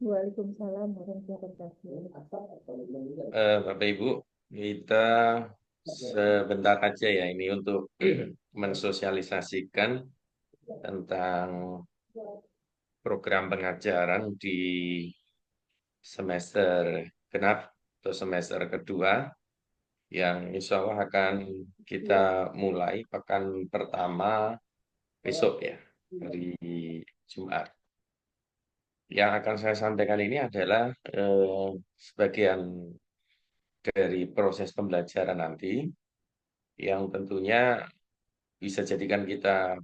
Waalaikumsalam warahmatullahi wabarakatuh. Bapak Ibu, kita sebentar aja ya ini untuk mensosialisasikan tentang program pengajaran di semester genap atau semester kedua yang insya Allah akan kita mulai pekan pertama besok ya, hari Jumat. Yang akan saya sampaikan ini adalah sebagian dari proses pembelajaran nanti yang tentunya bisa jadikan kita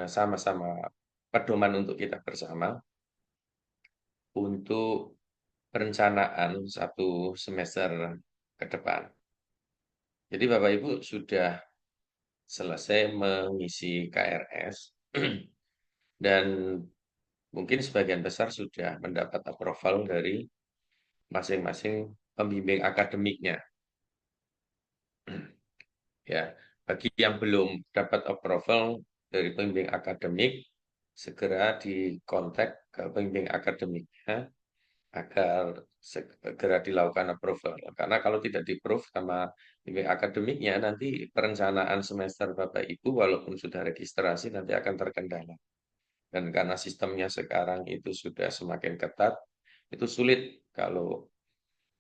sama-sama pedoman untuk kita bersama untuk perencanaan satu semester ke depan. Jadi Bapak Ibu sudah selesai mengisi KRS dan mungkin sebagian besar sudah mendapat approval dari masing-masing pembimbing akademiknya. Ya, bagi yang belum dapat approval dari pembimbing akademik, segera dikontak ke pembimbing akademiknya agar segera dilakukan approval. Karena kalau tidak di-approve sama pembimbing akademiknya, nanti perencanaan semester Bapak Ibu walaupun sudah registrasi nanti akan terkendala. Dan karena sistemnya sekarang itu sudah semakin ketat, itu sulit kalau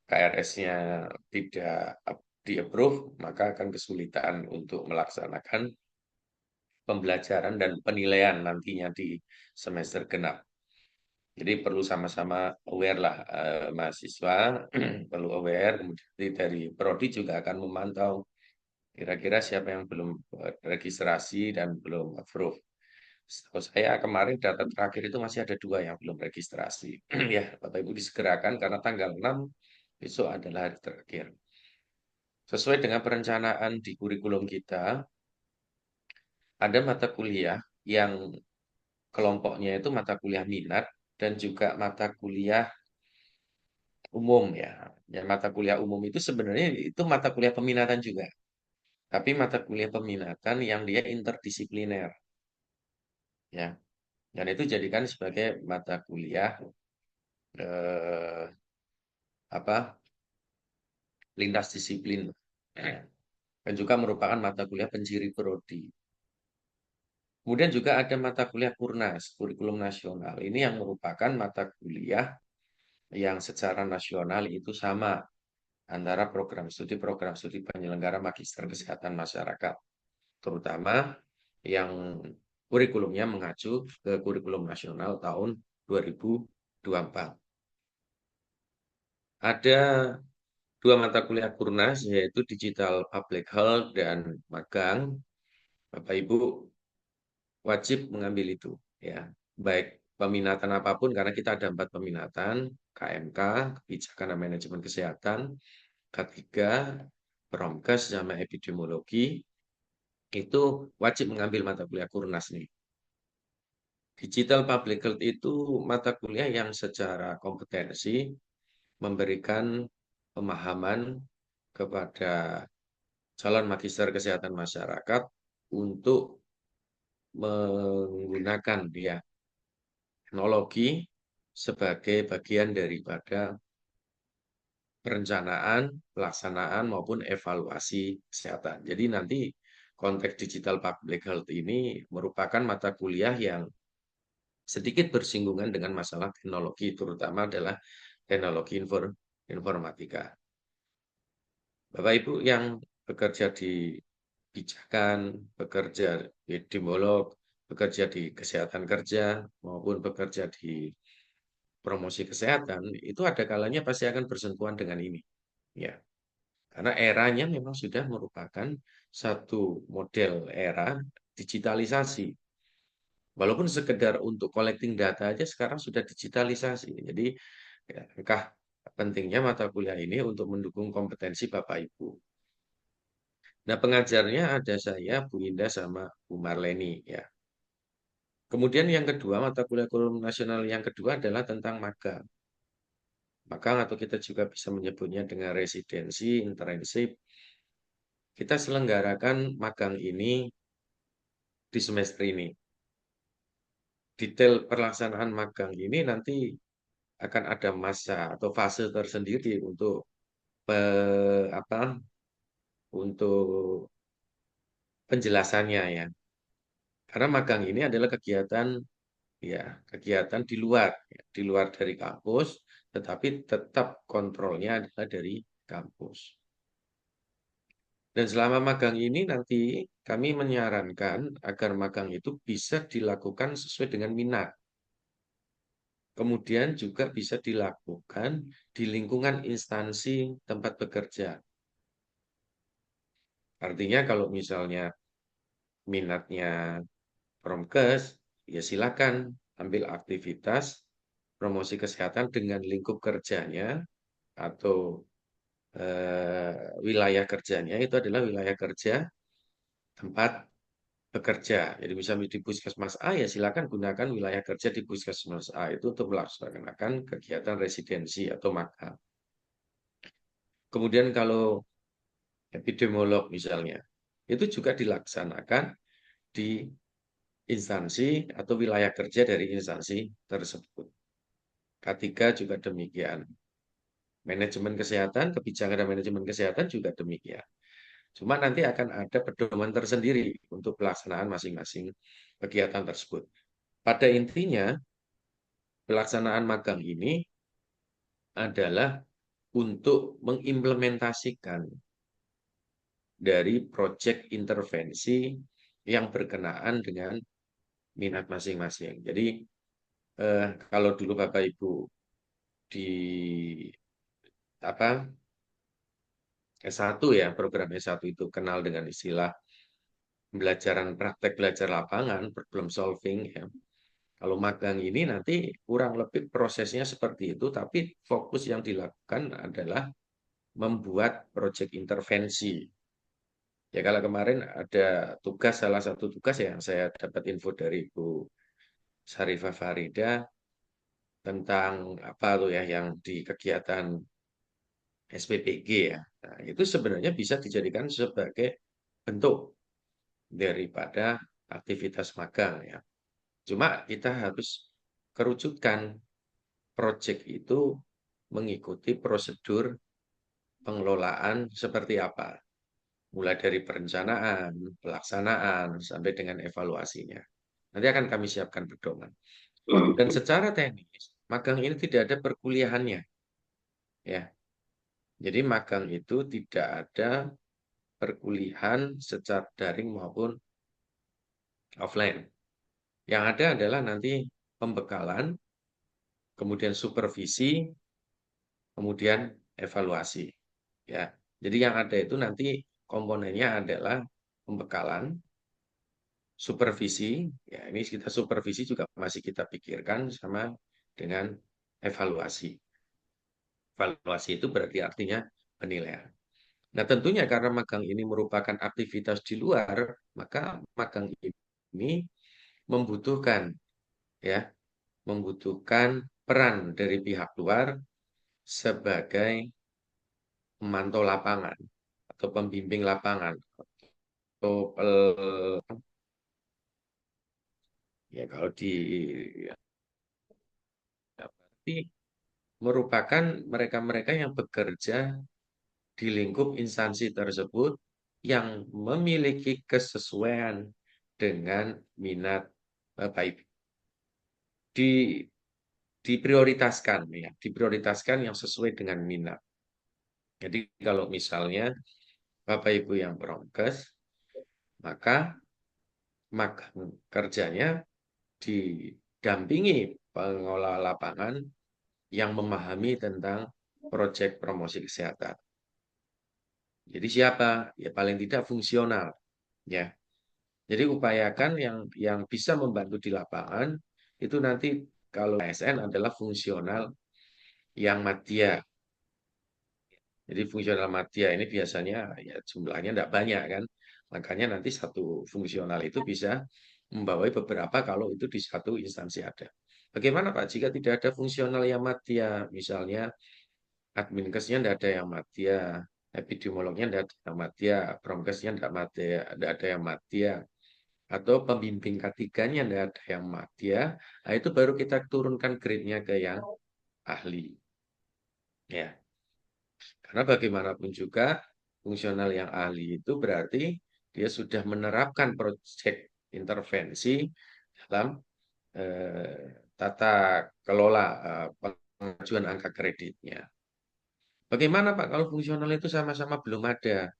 KRS-nya tidak di-approve, maka akan kesulitan untuk melaksanakan pembelajaran dan penilaian nantinya di semester genap. Jadi perlu sama-sama aware lah mahasiswa, perlu aware, kemudian dari Prodi juga akan memantau kira-kira siapa yang belum registrasi dan belum approve. Setahu saya kemarin data terakhir itu masih ada 2 yang belum registrasi. Ya, Bapak Ibu disegerakan karena tanggal 6 besok adalah hari terakhir. Sesuai dengan perencanaan di kurikulum kita, ada mata kuliah yang kelompoknya itu mata kuliah minat dan juga mata kuliah umum ya. Ya, mata kuliah umum itu sebenarnya itu mata kuliah peminatan juga. Tapi mata kuliah peminatan yang dia interdisipliner ya. Dan itu jadikan sebagai mata kuliah eh, apa lintas disiplin dan juga merupakan mata kuliah penciri prodi. Kemudian juga ada mata kuliah Kurnas, kurikulum nasional. Ini yang merupakan mata kuliah yang secara nasional itu sama antara program studi penyelenggara Magister Kesehatan Masyarakat, terutama yang kurikulumnya mengacu ke kurikulum nasional tahun 2024. Ada 2 mata kuliah Kurnas, yaitu Digital Public Health dan Magang. Bapak Ibu wajib mengambil itu, ya. Baik peminatan apapun, karena kita ada 4 peminatan, KMK, Kebijakan dan Manajemen Kesehatan, K3, Promkes, sama Epidemiologi, itu wajib mengambil mata kuliah Kurnas nih. Digital Public Health itu mata kuliah yang secara kompetensi memberikan pemahaman kepada calon magister kesehatan masyarakat untuk menggunakan ya teknologi sebagai bagian daripada perencanaan, pelaksanaan maupun evaluasi kesehatan. Jadi nanti konteks digital public health ini merupakan mata kuliah yang sedikit bersinggungan dengan masalah teknologi, terutama adalah teknologi informatika. Bapak Ibu yang bekerja di pijakan, bekerja di epidemiolog, bekerja di kesehatan kerja, maupun bekerja di promosi kesehatan, itu ada kalanya pasti akan bersentuhan dengan ini. Ya, karena eranya memang sudah merupakan satu model era digitalisasi. Walaupun sekedar untuk collecting data aja sekarang sudah digitalisasi. Jadi, ya, langkah pentingnya mata kuliah ini untuk mendukung kompetensi Bapak Ibu. Nah, pengajarnya ada saya, Bu Indah, sama Bu Marleni ya. Kemudian yang kedua, mata kuliah kurikulum nasional yang kedua adalah tentang magang. Magang atau kita juga bisa menyebutnya dengan residensi, internship. Kita selenggarakan magang ini di semester ini. Detail pelaksanaan magang ini nanti akan ada masa atau fase tersendiri untuk apa untuk penjelasannya ya. Karena magang ini adalah kegiatan ya, kegiatan di luar dari kampus, tetapi tetap kontrolnya adalah dari kampus. Dan selama magang ini nanti kami menyarankan agar magang itu bisa dilakukan sesuai dengan minat. Kemudian juga bisa dilakukan di lingkungan instansi tempat bekerja. Artinya kalau misalnya minatnya Promkes, ya silakan ambil aktivitas promosi kesehatan dengan lingkup kerjanya atau wilayah kerjanya itu adalah wilayah kerja tempat bekerja. Jadi misalnya di Puskesmas A ya silakan gunakan wilayah kerja di Puskesmas A itu untuk melaksanakan kegiatan residensi atau magang. Kemudian kalau epidemiolog misalnya, itu juga dilaksanakan di instansi atau wilayah kerja dari instansi tersebut. K3 juga demikian. Manajemen kesehatan, kebijakan dan manajemen kesehatan juga demikian. Cuma nanti akan ada pedoman tersendiri untuk pelaksanaan masing-masing kegiatan tersebut. Pada intinya, pelaksanaan magang ini adalah untuk mengimplementasikan dari proyek intervensi yang berkenaan dengan minat masing-masing. Jadi, kalau dulu Bapak Ibu di apa S1 ya, program S1 itu kenal dengan istilah pembelajaran praktek belajar lapangan, problem solving ya. Kalau magang ini nanti kurang lebih prosesnya seperti itu, tapi fokus yang dilakukan adalah membuat proyek intervensi. Ya kalau kemarin ada tugas, salah satu tugas yang saya dapat info dari Bu Sarifah Farida tentang apa tuh ya yang di kegiatan SPPG ya. Nah, itu sebenarnya bisa dijadikan sebagai bentuk daripada aktivitas magang ya. Cuma kita harus kerucutkan proyek itu mengikuti prosedur pengelolaan seperti apa. Mulai dari perencanaan, pelaksanaan, sampai dengan evaluasinya. Nanti akan kami siapkan pedoman. Dan secara teknis, magang ini tidak ada perkuliahannya. Ya, jadi magang itu tidak ada perkuliahan secara daring maupun offline. Yang ada adalah nanti pembekalan, kemudian supervisi, kemudian evaluasi. Ya, jadi yang ada itu nanti komponennya adalah pembekalan, supervisi. Ya, ini kita supervisi juga masih kita pikirkan sama dengan evaluasi. Evaluasi itu berarti artinya penilaian. Nah, tentunya karena magang ini merupakan aktivitas di luar, maka magang ini membutuhkan ya, membutuhkan peran dari pihak luar sebagai pemantau lapangan atau pembimbing lapangan atau ya kalau di ya, berarti merupakan mereka-mereka yang bekerja di lingkup instansi tersebut yang memiliki kesesuaian dengan minat Bapak Ibu. Di, diprioritaskan ya, diprioritaskan yang sesuai dengan minat. Jadi kalau misalnya Bapak Ibu yang prokes, maka kerjanya didampingi pengelola lapangan yang memahami tentang proyek promosi kesehatan. Jadi siapa? Ya paling tidak fungsional, ya. Jadi upayakan yang bisa membantu di lapangan itu nanti kalau ASN adalah fungsional yang madya. Jadi fungsional madya ini biasanya ya jumlahnya tidak banyak kan. Makanya nanti satu fungsional itu bisa membawai beberapa kalau itu di satu instansi ada. Bagaimana Pak jika tidak ada fungsional yang madya? Misalnya adminkesnya tidak ada yang madya, epidemiolognya tidak ada yang madya, promkesnya tidak madya, tidak ada yang madya, atau pembimbing K3-nya tidak ada yang madya, nah itu baru kita turunkan grade-nya ke yang ahli. Ya, karena bagaimanapun juga fungsional yang ahli itu berarti dia sudah menerapkan proyek intervensi dalam tata kelola pengajuan angka kreditnya. Bagaimana Pak kalau fungsional itu sama-sama belum ada?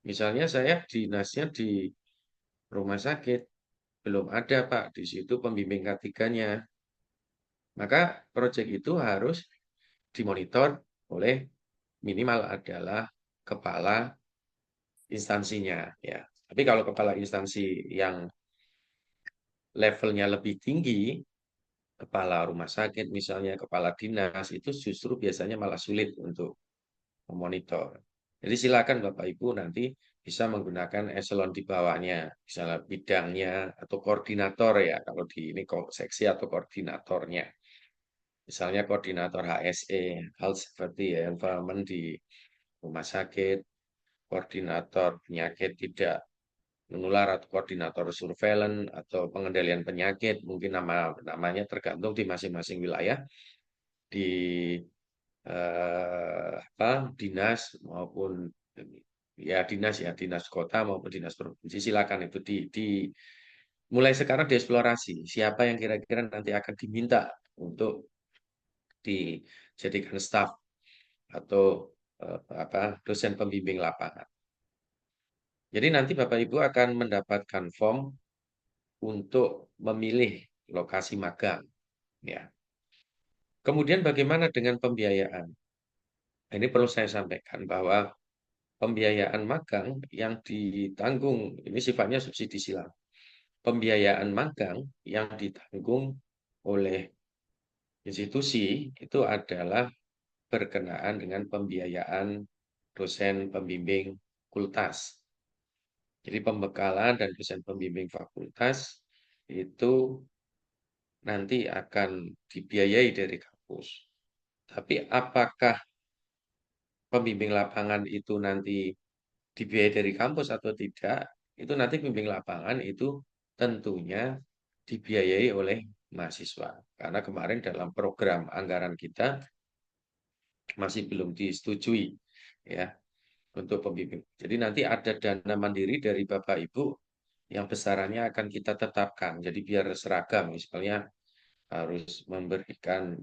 Misalnya saya dinasnya di rumah sakit, belum ada Pak, di situ pembimbing K3-nya. Maka proyek itu harus dimonitor oleh minimal adalah kepala instansinya ya. Tapi kalau kepala instansi yang levelnya lebih tinggi, kepala rumah sakit misalnya, kepala dinas itu justru biasanya malah sulit untuk memonitor. Jadi silakan Bapak Ibu nanti bisa menggunakan eselon di bawahnya, misalnya bidangnya atau koordinator ya, kalau di ini seksi atau koordinatornya. Misalnya koordinator HSE, Health Safety Environment di rumah sakit, koordinator penyakit tidak menular atau koordinator surveillance atau pengendalian penyakit, mungkin namanya tergantung di masing-masing wilayah di apa dinas maupun ya dinas kota maupun dinas provinsi silakan itu mulai sekarang dieksplorasi siapa yang kira-kira nanti akan diminta untuk dijadikan staf atau apa dosen pembimbing lapangan. Jadi nanti Bapak Ibu akan mendapatkan form untuk memilih lokasi magang ya. Kemudian bagaimana dengan pembiayaan? Ini perlu saya sampaikan bahwa pembiayaan magang yang ditanggung ini sifatnya subsidi silang. Pembiayaan magang yang ditanggung oleh institusi itu adalah berkenaan dengan pembiayaan dosen pembimbing fakultas. Jadi pembekalan dan dosen pembimbing fakultas itu nanti akan dibiayai dari kampus. Tapi apakah pembimbing lapangan itu nanti dibiayai dari kampus atau tidak, itu nanti pembimbing lapangan itu tentunya dibiayai oleh mahasiswa. Karena kemarin dalam program anggaran kita masih belum disetujui ya untuk pembimbing. Jadi nanti ada dana mandiri dari Bapak Ibu yang besarannya akan kita tetapkan. Jadi biar seragam, misalnya harus memberikan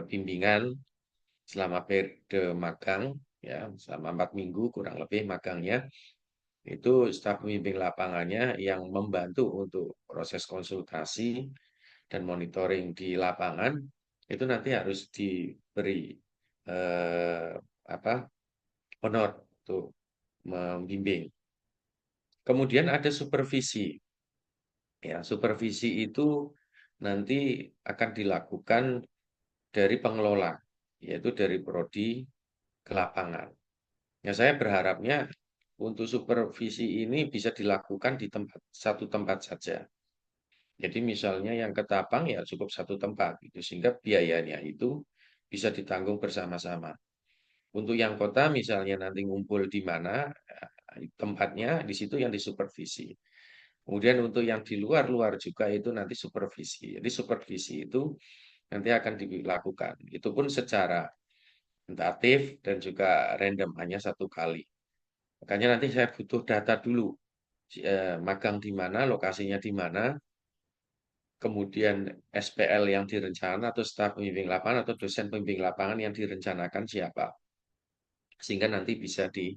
bimbingan selama periode magang ya selama 4 minggu kurang lebih magangnya itu staf pembimbing lapangannya yang membantu untuk proses konsultasi dan monitoring di lapangan itu nanti harus diberi eh, apa honor untuk membimbing. Kemudian ada supervisi. Ya, supervisi itu nanti akan dilakukan dari pengelola, yaitu dari prodi ke lapangan. Ya, saya berharapnya untuk supervisi ini bisa dilakukan di satu tempat saja. Jadi misalnya yang ke Tapang ya cukup satu tempat, itu sehingga biayanya itu bisa ditanggung bersama-sama. Untuk yang kota misalnya nanti ngumpul di mana tempatnya, di situ yang disupervisi. Kemudian untuk yang di luar-luar juga itu nanti supervisi. Jadi supervisi itu nanti akan dilakukan. Itu pun secara tentatif dan juga random hanya satu kali. Makanya nanti saya butuh data dulu, magang di mana, lokasinya di mana, kemudian SPL yang direncana atau staf pembimbing lapangan atau dosen pembimbing lapangan yang direncanakan siapa, sehingga nanti bisa eh,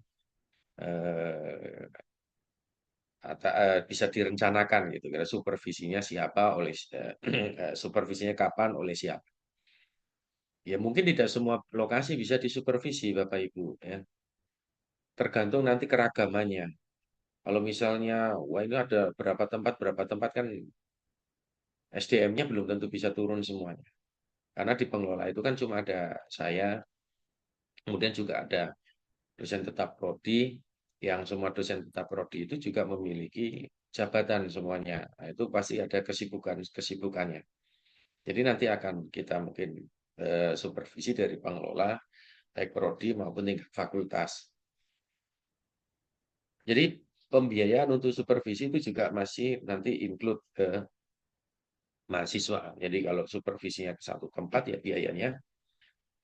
bisa direncanakan gitu, kira supervisinya siapa oleh supervisinya kapan oleh siapa. Ya mungkin tidak semua lokasi bisa disupervisi Bapak Ibu ya. Tergantung nanti keragamannya. Kalau misalnya, wah ini ada berapa tempat kan SDM-nya belum tentu bisa turun semuanya. Karena di pengelola itu kan cuma ada saya, kemudian juga ada dosen tetap prodi, yang semua dosen tetap prodi itu juga memiliki jabatan semuanya. Nah, itu pasti ada kesibukannya. Jadi nanti akan kita mungkin supervisi dari pengelola, baik prodi maupun tingkat fakultas. Jadi pembiayaan untuk supervisi itu juga masih nanti include ke mahasiswa. Jadi kalau supervisinya ke satu tempat ya biayanya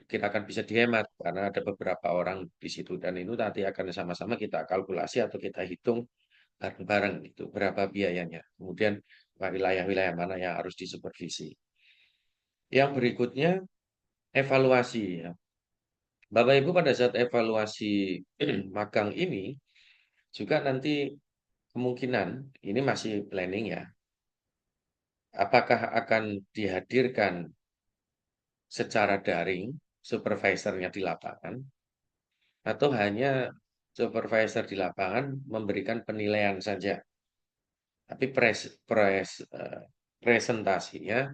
kita akan bisa dihemat karena ada beberapa orang di situ dan itu nanti akan sama-sama kita kalkulasi atau kita hitung bareng-bareng itu berapa biayanya. Kemudian wilayah-wilayah mana yang harus disupervisi. Yang berikutnya evaluasi ya. Bapak Ibu pada saat evaluasi magang ini juga nanti kemungkinan ini masih planning ya. Apakah akan dihadirkan secara daring supervisornya di lapangan atau hanya supervisor di lapangan memberikan penilaian saja, tapi presentasinya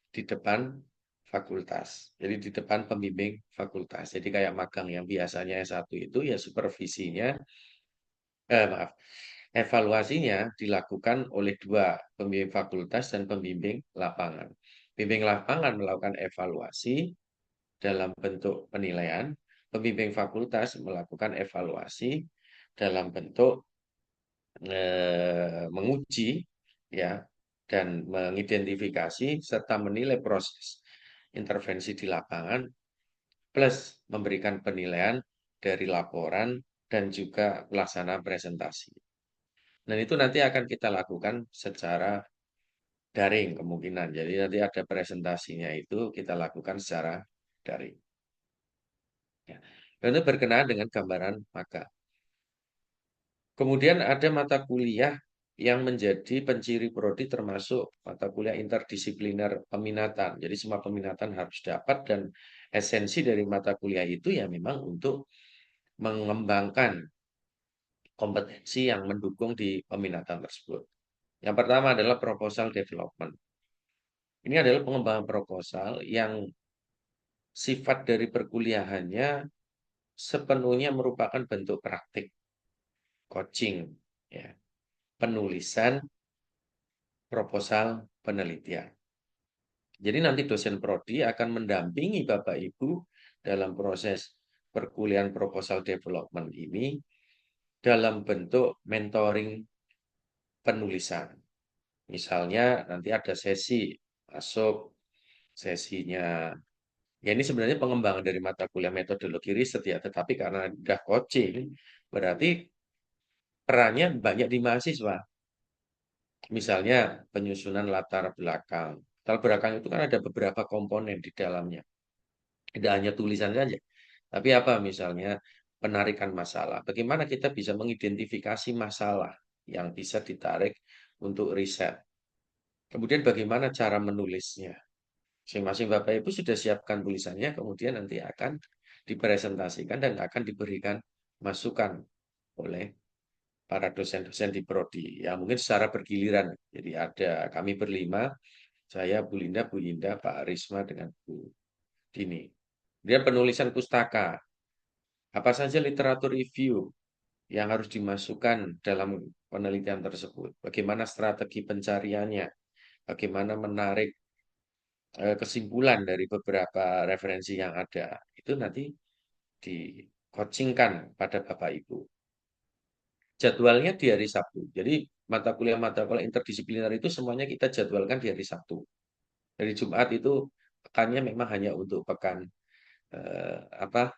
di depan fakultas. Jadi di depan pembimbing fakultas. Jadi kayak magang yang biasanya S1 itu ya supervisinya, maaf, evaluasinya dilakukan oleh dua pembimbing fakultas dan pembimbing lapangan. Pembimbing lapangan melakukan evaluasi dalam bentuk penilaian, pembimbing fakultas melakukan evaluasi dalam bentuk menguji ya dan mengidentifikasi serta menilai proses intervensi di lapangan plus memberikan penilaian dari laporan dan juga pelaksanaan presentasi. Dan itu nanti akan kita lakukan secara daring kemungkinan. Jadi nanti ada presentasinya itu kita lakukan secara daring. Ya. Dan itu berkenaan dengan gambaran maka. Kemudian ada mata kuliah yang menjadi penciri prodi termasuk mata kuliah interdisipliner peminatan. Jadi semua peminatan harus dapat dan esensi dari mata kuliah itu ya memang untuk mengembangkan kompetensi yang mendukung di peminatan tersebut. Yang pertama adalah proposal development. Ini adalah pengembangan proposal yang sifat dari perkuliahannya sepenuhnya merupakan bentuk praktik, coaching, ya, penulisan proposal penelitian. Jadi nanti dosen prodi akan mendampingi Bapak Ibu dalam proses perkuliahan proposal development ini dalam bentuk mentoring penulisan. Misalnya nanti ada sesi masuk sesinya. Ya ini sebenarnya pengembangan dari mata kuliah metodologi riset ya, tetapi karena udah coaching, berarti perannya banyak di mahasiswa. Misalnya penyusunan latar belakang. Latar belakang itu kan ada beberapa komponen di dalamnya. Tidak hanya tulisan saja. Tapi apa misalnya penarikan masalah. Bagaimana kita bisa mengidentifikasi masalah yang bisa ditarik untuk riset. Kemudian bagaimana cara menulisnya. Masing-masing Bapak Ibu sudah siapkan tulisannya, kemudian nanti akan dipresentasikan dan akan diberikan masukan oleh para dosen-dosen di prodi. Ya mungkin secara bergiliran. Jadi ada kami berlima, saya, Bu Linda, Bu Yinda, Pak Risma dengan Bu Dini. Dia penulisan pustaka. Apa saja literatur review yang harus dimasukkan dalam penelitian tersebut? Bagaimana strategi pencariannya? Bagaimana menarik kesimpulan dari beberapa referensi yang ada? Itu nanti di-coachingkan pada Bapak Ibu. Jadwalnya di hari Sabtu. Jadi mata kuliah interdisipliner itu semuanya kita jadwalkan di hari Sabtu. Dari Jumat itu pekannya memang hanya untuk pekan eh, apa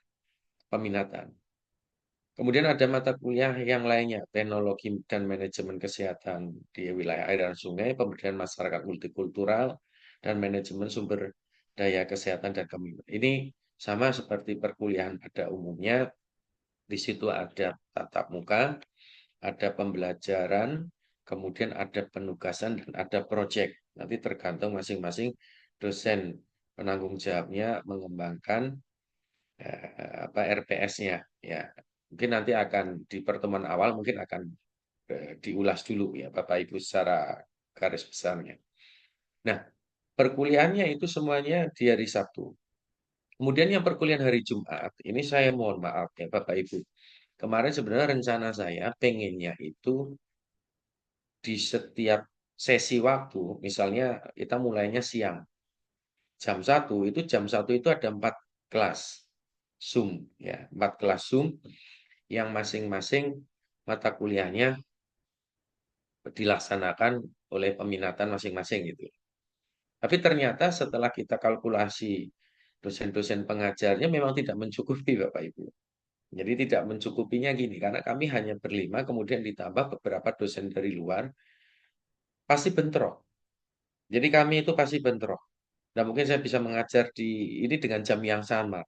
peminatan. Kemudian ada mata kuliah yang lainnya, teknologi dan manajemen kesehatan di wilayah air dan sungai, pemberdayaan masyarakat multikultural, dan manajemen sumber daya kesehatan dan kemitraan. Ini sama seperti perkuliahan pada umumnya, di situ ada tatap muka, ada pembelajaran, kemudian ada penugasan, dan ada proyek. Nanti tergantung masing-masing dosen penanggung jawabnya mengembangkan RPS-nya. Ya, mungkin nanti akan di pertemuan awal mungkin akan diulas dulu ya Bapak Ibu secara garis besarnya. Nah, perkuliahannya itu semuanya di hari Sabtu. Kemudian yang perkuliahan hari Jumat, ini saya mohon maaf ya Bapak Ibu. Kemarin sebenarnya rencana saya pengennya itu di setiap sesi waktu, misalnya kita mulainya siang, jam 1 itu ada 4 kelas Zoom ya, 4 kelas Zoom yang masing-masing mata kuliahnya dilaksanakan oleh peminatan masing-masing gitu. Tapi ternyata setelah kita kalkulasi dosen-dosen pengajarnya memang tidak mencukupi Bapak Ibu. Jadi tidak mencukupinya gini, karena kami hanya berlima, kemudian ditambah beberapa dosen dari luar, pasti bentrok. Jadi kami itu pasti bentrok. Nah mungkin saya bisa mengajar di ini dengan jam yang sama.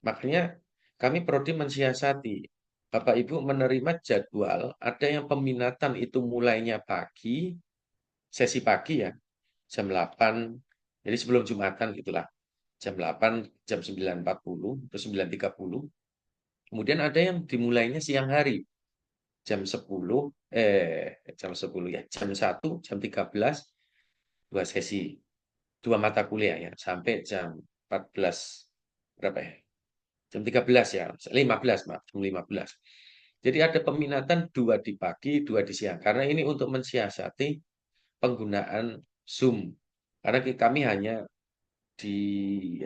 Makanya kami prodi mensiasati. Bapak Ibu menerima jadwal, ada yang peminatan itu mulainya pagi, sesi pagi ya, jam 8, jadi sebelum Jumatan gitulah. Jam 8, jam 9.40, atau 9.30. Kemudian ada yang dimulainya siang hari, jam 10, jam 10 ya, jam 1, jam 13, dua sesi, dua mata kuliah ya, sampai jam 14, berapa ya? Jam 13 ya, 15 maaf, jam 15. Jadi ada peminatan dua di pagi, dua di siang. Karena ini untuk mensiasati penggunaan Zoom. Karena kami hanya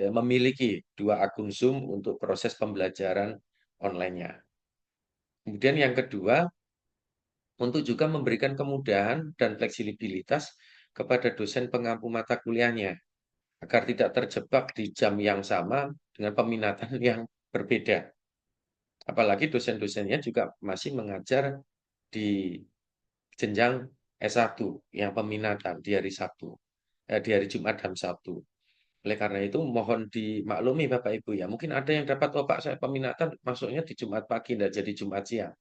memiliki dua akun Zoom untuk proses pembelajaran online-nya. Kemudian yang kedua, untuk juga memberikan kemudahan dan fleksibilitas kepada dosen pengampu mata kuliahnya, agar tidak terjebak di jam yang sama dengan peminatan yang berbeda. Apalagi dosen-dosennya juga masih mengajar di jenjang S1 yang peminatan di hari Sabtu, di hari Jumat dan Sabtu. Oleh karena itu mohon dimaklumi Bapak Ibu ya. Mungkin ada yang dapat, oh Pak saya peminatan masuknya di Jumat pagi, tidak jadi Jumat siang.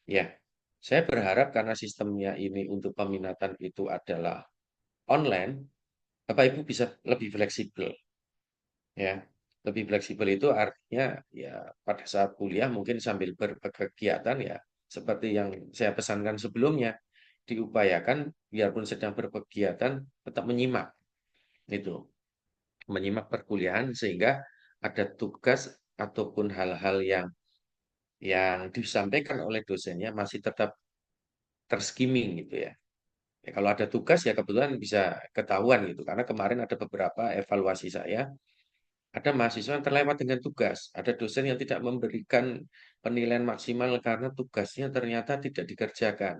Ya, saya berharap karena sistemnya ini untuk peminatan itu adalah online, Bapak Ibu bisa lebih fleksibel. Ya, lebih fleksibel itu artinya ya pada saat kuliah mungkin sambil berkegiatan ya seperti yang saya pesankan sebelumnya, diupayakan biarpun sedang berkegiatan tetap menyimak itu, menyimak perkuliahan sehingga ada tugas ataupun hal-hal yang disampaikan oleh dosennya masih tetap terskimming gitu ya. Ya, kalau ada tugas ya kebetulan bisa ketahuan gitu karena kemarin ada beberapa evaluasi saya. Ada mahasiswa yang terlewat dengan tugas, ada dosen yang tidak memberikan penilaian maksimal karena tugasnya ternyata tidak dikerjakan.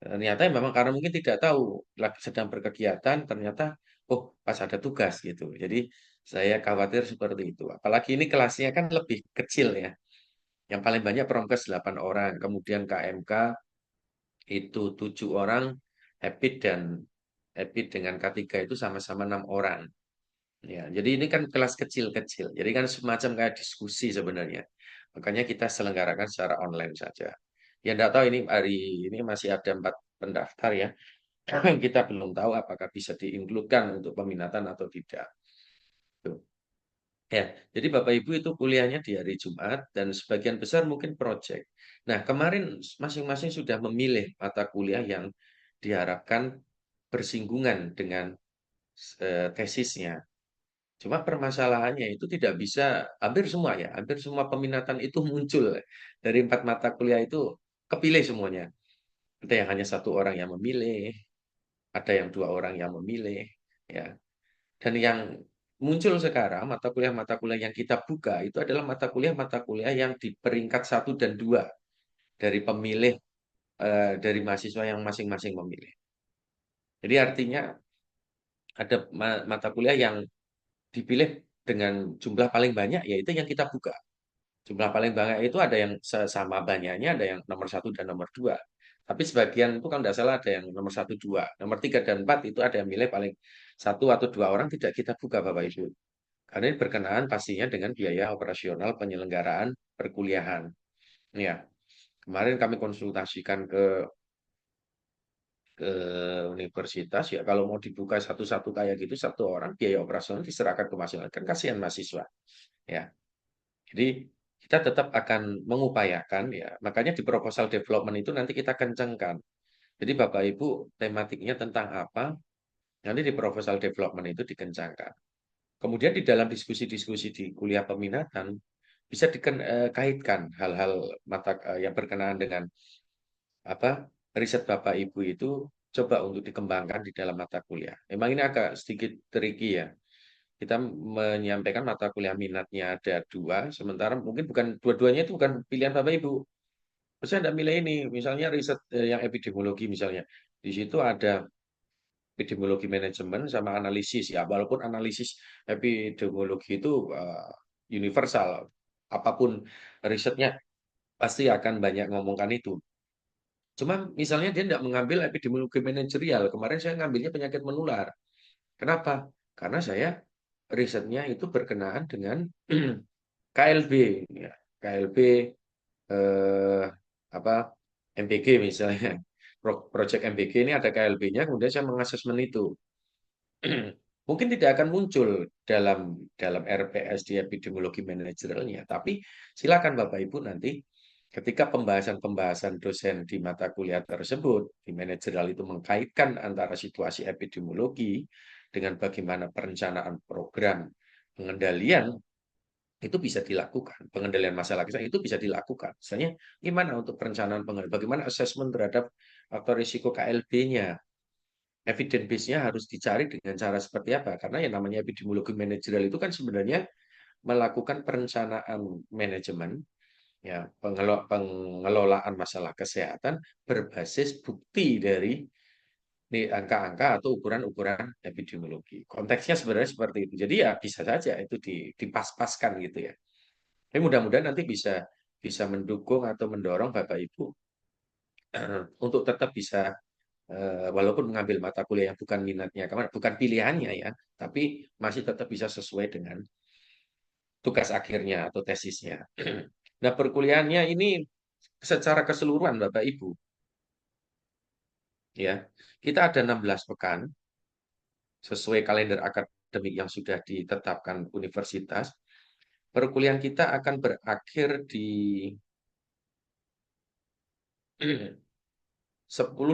Ternyata ya memang karena mungkin tidak tahu lagi sedang berkegiatan, ternyata oh pas ada tugas gitu. Jadi saya khawatir seperti itu. Apalagi ini kelasnya kan lebih kecil ya. Yang paling banyak Promkes 8 orang, kemudian KMK itu 7 orang, Epid dengan K3 itu sama-sama 6 orang. Ya, jadi ini kan kelas kecil-kecil. Jadi kan semacam kayak diskusi sebenarnya. Makanya kita selenggarakan secara online saja. Ya, enggak tahu ini hari ini masih ada 4 pendaftar ya. Kita belum tahu apakah bisa diinkludkan untuk peminatan atau tidak. Tuh. Ya, jadi Bapak Ibu itu kuliahnya di hari Jumat dan sebagian besar mungkin project. Nah, kemarin masing-masing sudah memilih mata kuliah yang diharapkan bersinggungan dengan tesisnya. Cuma permasalahannya itu tidak bisa hampir semua ya, hampir semua peminatan itu muncul dari 4 mata kuliah itu kepilih semuanya. Ada yang hanya satu orang yang memilih, ada yang dua orang yang memilih, ya. Dan yang muncul sekarang mata kuliah yang kita buka itu adalah mata kuliah yang di peringkat 1 dan 2 dari pemilih dari mahasiswa yang masing-masing memilih. Jadi artinya ada mata kuliah yang dipilih dengan jumlah paling banyak yaitu yang kita buka. Jumlah paling banyak itu ada yang sama banyaknya, ada yang nomor 1 dan nomor 2. Tapi sebagian itu kalau tidak salah ada yang nomor 1, 2. Nomor 3 dan 4 itu ada yang milih paling 1 atau 2 orang tidak kita buka Bapak Ibu. Karena ini berkenaan pastinya dengan biaya operasional penyelenggaraan perkuliahan. Ya, kemarin kami konsultasikan ke universitas ya kalau mau dibuka satu-satu kayak gitu 1 orang biaya operasional diserahkan ke masing-masing kan kasihan mahasiswa ya. Jadi kita tetap akan mengupayakan ya. Makanya di proposal development itu nanti kita kencangkan. Jadi Bapak Ibu tematiknya tentang apa? Nanti di proposal development itu dikencangkan. Kemudian di dalam diskusi-diskusi di kuliah peminatan bisa dikaitkan hal-hal yang berkenaan dengan apa riset Bapak Ibu itu coba untuk dikembangkan di dalam mata kuliah. Memang ini agak sedikit tricky ya. Kita menyampaikan mata kuliah minatnya ada 2, sementara mungkin bukan dua-duanya itu bukan pilihan Bapak Ibu. Saya tidak milih ini, misalnya riset yang epidemiologi misalnya. Di situ ada epidemiologi manajemen sama analisis ya. Walaupun analisis epidemiologi itu universal, apapun risetnya pasti akan banyak ngomongkan itu. Cuma misalnya dia tidak mengambil epidemiologi manajerial. Kemarin saya ngambilnya penyakit menular. Kenapa? Karena saya risetnya itu berkenaan dengan KLB, ya. KLB eh, apa MPG misalnya. Project MPG ini ada KLB-nya, kemudian saya mengasesmen itu. Mungkin tidak akan muncul dalam dalam RPS di epidemiologi manajerialnya, tapi silakan Bapak Ibu nanti ketika pembahasan-pembahasan dosen di mata kuliah tersebut di manajerial itu mengkaitkan antara situasi epidemiologi dengan bagaimana perencanaan program pengendalian itu bisa dilakukan. Pengendalian masalah kesehatan itu bisa dilakukan. Misalnya, gimana untuk perencanaan pengendalian, bagaimana asesmen terhadap faktor risiko KLB-nya, evidence base-nya harus dicari dengan cara seperti apa? Karena yang namanya epidemiologi manajerial itu kan sebenarnya melakukan perencanaan manajemen, ya, pengelolaan masalah kesehatan berbasis bukti dari angka-angka atau ukuran-ukuran epidemiologi. Konteksnya sebenarnya seperti itu. Jadi ya bisa saja itu dipas-paskan gitu ya. Tapi mudah-mudahan nanti bisa bisa mendukung atau mendorong Bapak Ibu untuk tetap bisa walaupun mengambil mata kuliah yang bukan minatnya, bukan pilihannya ya, tapi masih tetap bisa sesuai dengan tugas akhirnya atau tesisnya. Nah, perkuliahannya ini secara keseluruhan Bapak Ibu, ya. Kita ada 16 pekan sesuai kalender akademik yang sudah ditetapkan universitas. Perkuliahan kita akan berakhir di 10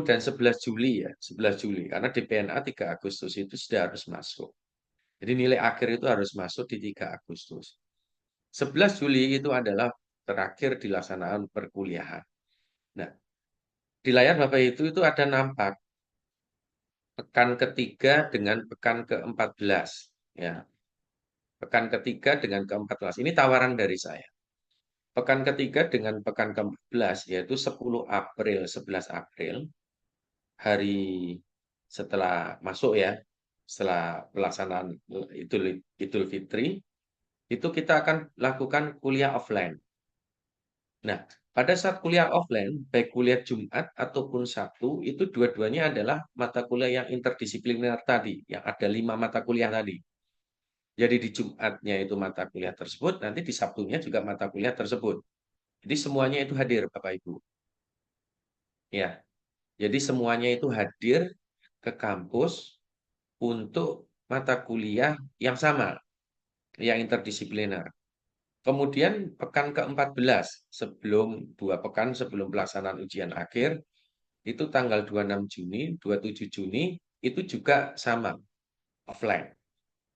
dan 11 Juli ya, 11 Juli. Karena DPNA 3 Agustus itu sudah harus masuk. Jadi nilai akhir itu harus masuk di 3 Agustus. 11 Juli itu adalah terakhir dilaksanaan perkuliahan. Nah, di layar Bapak itu ada nampak pekan ketiga dengan pekan ke-14 ya. Pekan ketiga dengan ke-14. Ini tawaran dari saya. Pekan ketiga dengan pekan ke-14 yaitu 10 April, 11 April, hari setelah masuk ya, setelah pelaksanaan Idul Fitri, itu kita akan lakukan kuliah offline. Nah, pada saat kuliah offline, baik kuliah Jumat ataupun Sabtu, itu dua-duanya adalah mata kuliah yang interdisipliner tadi, yang ada 5 mata kuliah tadi. Jadi di Jumatnya itu mata kuliah tersebut, nanti di Sabtunya juga mata kuliah tersebut. Jadi semuanya itu hadir, Bapak Ibu. Ya, jadi semuanya itu hadir ke kampus untuk mata kuliah yang sama, yang interdisipliner. Kemudian pekan ke-14, sebelum 2 pekan sebelum pelaksanaan ujian akhir, itu tanggal 26 Juni, 27 Juni, itu juga sama, offline.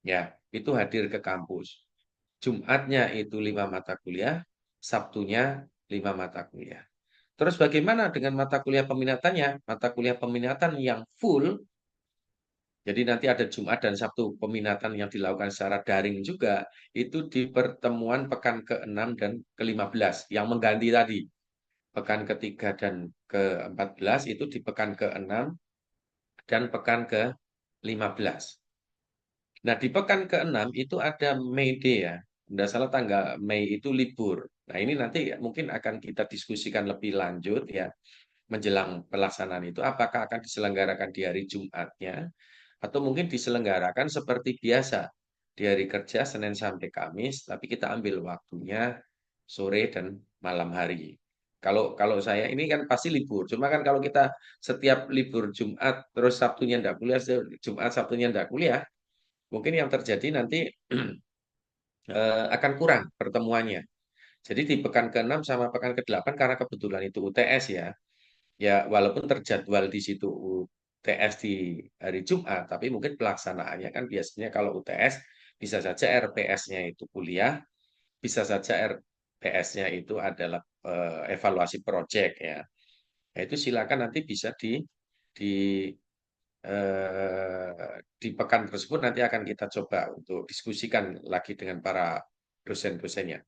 Ya, itu hadir ke kampus. Jumatnya itu 5 mata kuliah, Sabtunya 5 mata kuliah. Terus bagaimana dengan mata kuliah peminatannya? Mata kuliah peminatan yang full, jadi nanti ada Jumat dan Sabtu peminatan yang dilakukan secara daring juga, itu di pertemuan pekan ke-6 dan ke-15, yang mengganti tadi. Pekan ketiga dan ke-14 itu di pekan ke-6 dan pekan ke-15. Nah, di pekan ke-6 itu ada May Day ya. Tidak salah tanggal Mei itu libur. Nah, ini nanti mungkin akan kita diskusikan lebih lanjut ya menjelang pelaksanaan itu. Apakah akan diselenggarakan di hari Jumatnya atau mungkin diselenggarakan seperti biasa di hari kerja Senin sampai Kamis, tapi kita ambil waktunya sore dan malam hari. Kalau kalau saya ini kan pasti libur. Cuma kan kalau kita setiap libur Jumat terus Sabtunya enggak kuliah, Jumat Sabtunya enggak kuliah, mungkin yang terjadi nanti akan kurang pertemuannya. Jadi di pekan ke-6 sama pekan ke-8 karena kebetulan itu UTS ya. Ya walaupun terjadwal di situ UTS di hari Jumat, tapi mungkin pelaksanaannya kan biasanya kalau UTS bisa saja RPS-nya itu kuliah, bisa saja RPS-nya itu adalah evaluasi proyek ya. Nah, itu silakan nanti bisa di di pekan tersebut nanti akan kita coba untuk diskusikan lagi dengan para dosen-dosennya.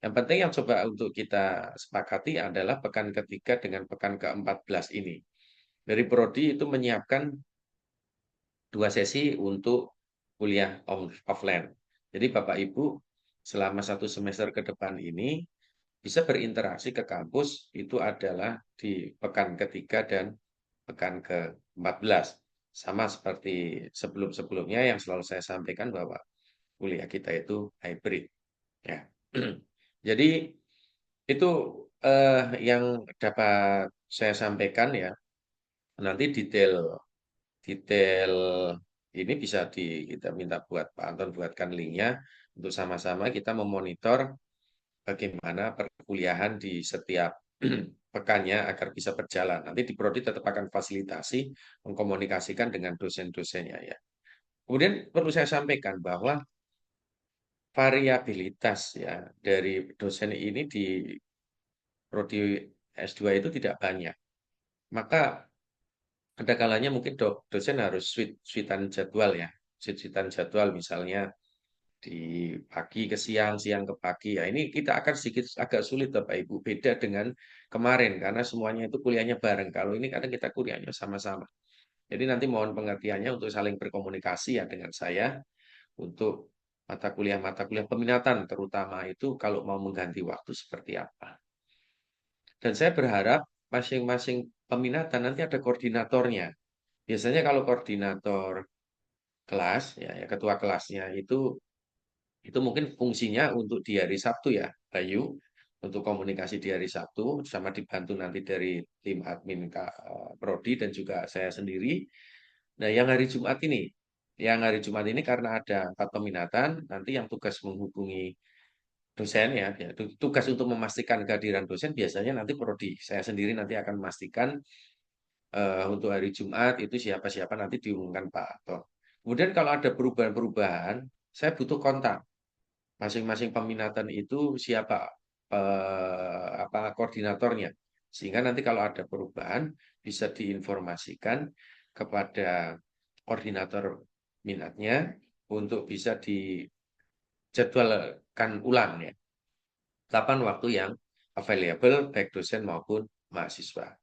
Yang penting yang coba untuk kita sepakati adalah pekan ketiga dengan pekan ke-14 ini. Dari Prodi itu menyiapkan 2 sesi untuk kuliah offline. Jadi Bapak Ibu selama 1 semester ke depan ini bisa berinteraksi ke kampus itu adalah di pekan ketiga dan pekan ke-14. Sama seperti sebelum-sebelumnya yang selalu saya sampaikan bahwa kuliah kita itu hybrid ya. Jadi itu yang dapat saya sampaikan ya. Nanti detail detail ini bisa kita minta buat Pak Anton buatkan linknya untuk sama-sama kita memonitor bagaimana perkuliahan di setiap pekannya agar bisa berjalan. Nanti di Prodi tetap akan fasilitasi mengkomunikasikan dengan dosen-dosennya ya. Kemudian perlu saya sampaikan bahwa variabilitas ya dari dosen ini di Prodi S2 itu tidak banyak. Maka ada kalanya mungkin dosen harus switch-switchan jadwal ya. Switch-switchan jadwal misalnya di pagi ke siang, siang ke pagi. Ya, ini kita akan sedikit agak sulit Bapak Ibu. Beda dengan kemarin karena semuanya itu kuliahnya bareng. Kalau ini kadang kita kuliahnya sama-sama. Jadi nanti mohon pengertiannya untuk saling berkomunikasi ya dengan saya untuk mata kuliah peminatan terutama itu kalau mau mengganti waktu seperti apa. Dan saya berharap masing-masing peminatan nanti ada koordinatornya. Biasanya kalau koordinator kelas, ya ketua kelasnya itu mungkin fungsinya untuk di hari Sabtu ya, Bayu, untuk komunikasi di hari Sabtu, sama dibantu nanti dari tim admin Prodi dan juga saya sendiri. Nah, yang hari Jumat ini karena ada 4 peminatan, nanti yang tugas menghubungi dosen ya, tugas untuk memastikan kehadiran dosen biasanya nanti Prodi. Saya sendiri nanti akan memastikan untuk hari Jumat itu siapa-siapa nanti diumumkan Pak Anton. Kemudian kalau ada perubahan-perubahan, saya butuh kontak. Masing-masing peminatan itu siapa apa koordinatornya. Sehingga nanti kalau ada perubahan bisa diinformasikan kepada koordinator minatnya untuk bisa dijadwalkan ulang ya. Kapan waktu yang available baik dosen maupun mahasiswa.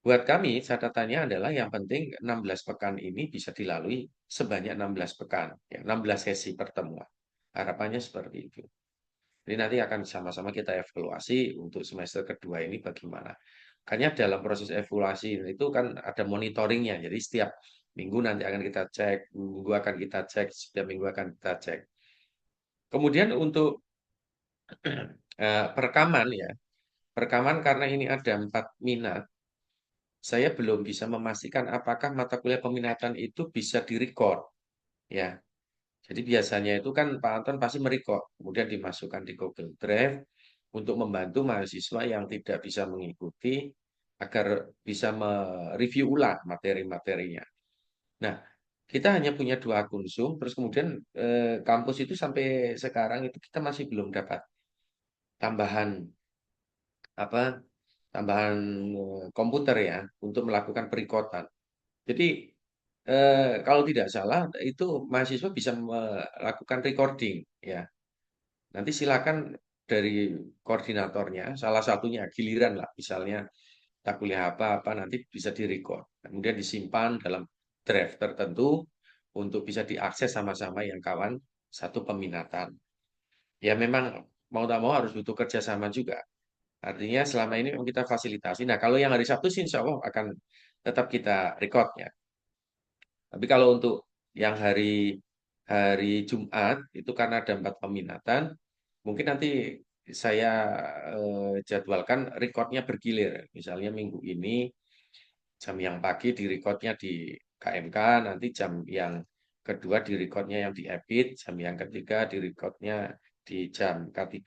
Buat kami, catatannya adalah yang penting 16 pekan ini bisa dilalui sebanyak 16 pekan, ya, 16 sesi pertemuan. Harapannya seperti itu. Jadi nanti akan sama-sama kita evaluasi untuk semester kedua ini bagaimana. Makanya dalam proses evaluasi itu kan ada monitoringnya. Jadi setiap minggu nanti akan kita cek, minggu akan kita cek, setiap minggu akan kita cek. Kemudian untuk perekaman ya, perekaman karena ini ada 4 minat, saya belum bisa memastikan apakah mata kuliah peminatan itu bisa direcord ya. Jadi biasanya itu kan Pak Anton pasti merecord, kemudian dimasukkan di Google Drive untuk membantu mahasiswa yang tidak bisa mengikuti agar bisa mereview ulang materi-materinya. Nah, kita hanya punya 2 akun Zoom, terus kemudian kampus itu sampai sekarang itu kita masih belum dapat tambahan apa tambahan komputer ya untuk melakukan perikotan. Jadi kalau tidak salah itu mahasiswa bisa melakukan recording ya. Nanti silakan dari koordinatornya salah satunya giliran lah misalnya kita kuliah apa-apa nanti bisa direcord. Kemudian disimpan dalam drive tertentu untuk bisa diakses sama-sama yang kawan satu peminatan. Ya memang mau tak mau harus butuh kerjasama juga. Artinya selama ini memang kita fasilitasi. Nah, kalau yang hari Sabtu sih insya Allah akan tetap kita record ya. Tapi kalau untuk yang hari hari Jumat itu karena ada 4 peminatan, mungkin nanti saya jadwalkan recordnya bergilir. Misalnya minggu ini jam yang pagi di recordnya di KMK, nanti jam yang kedua di recordnya yang di EPIT, jam yang ketiga di recordnya di jam K3,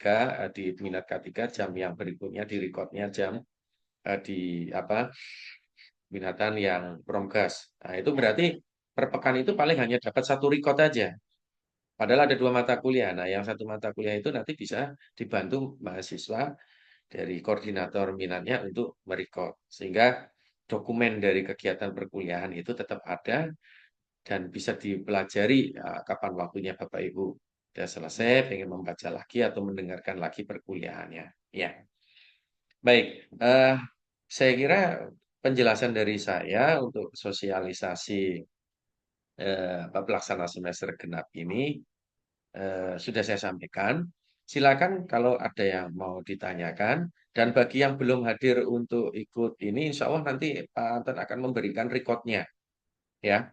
di minat K3, jam yang berikutnya di recordnya jam di apa minatan yang promgas. Nah, itu berarti per pekan itu paling hanya dapat 1 record aja. Padahal ada 2 mata kuliah. Nah, yang 1 mata kuliah itu nanti bisa dibantu mahasiswa dari koordinator minatnya untuk merecord. Sehingga dokumen dari kegiatan perkuliahan itu tetap ada dan bisa dipelajari kapan waktunya Bapak Ibu sudah selesai, pengen membaca lagi atau mendengarkan lagi perkuliahannya. Ya, baik. Saya kira penjelasan dari saya untuk sosialisasi pelaksana semester genap ini sudah saya sampaikan. Silakan kalau ada yang mau ditanyakan. Dan bagi yang belum hadir untuk ikut ini, insya Allah nanti Pak Anton akan memberikan recordnya, ya.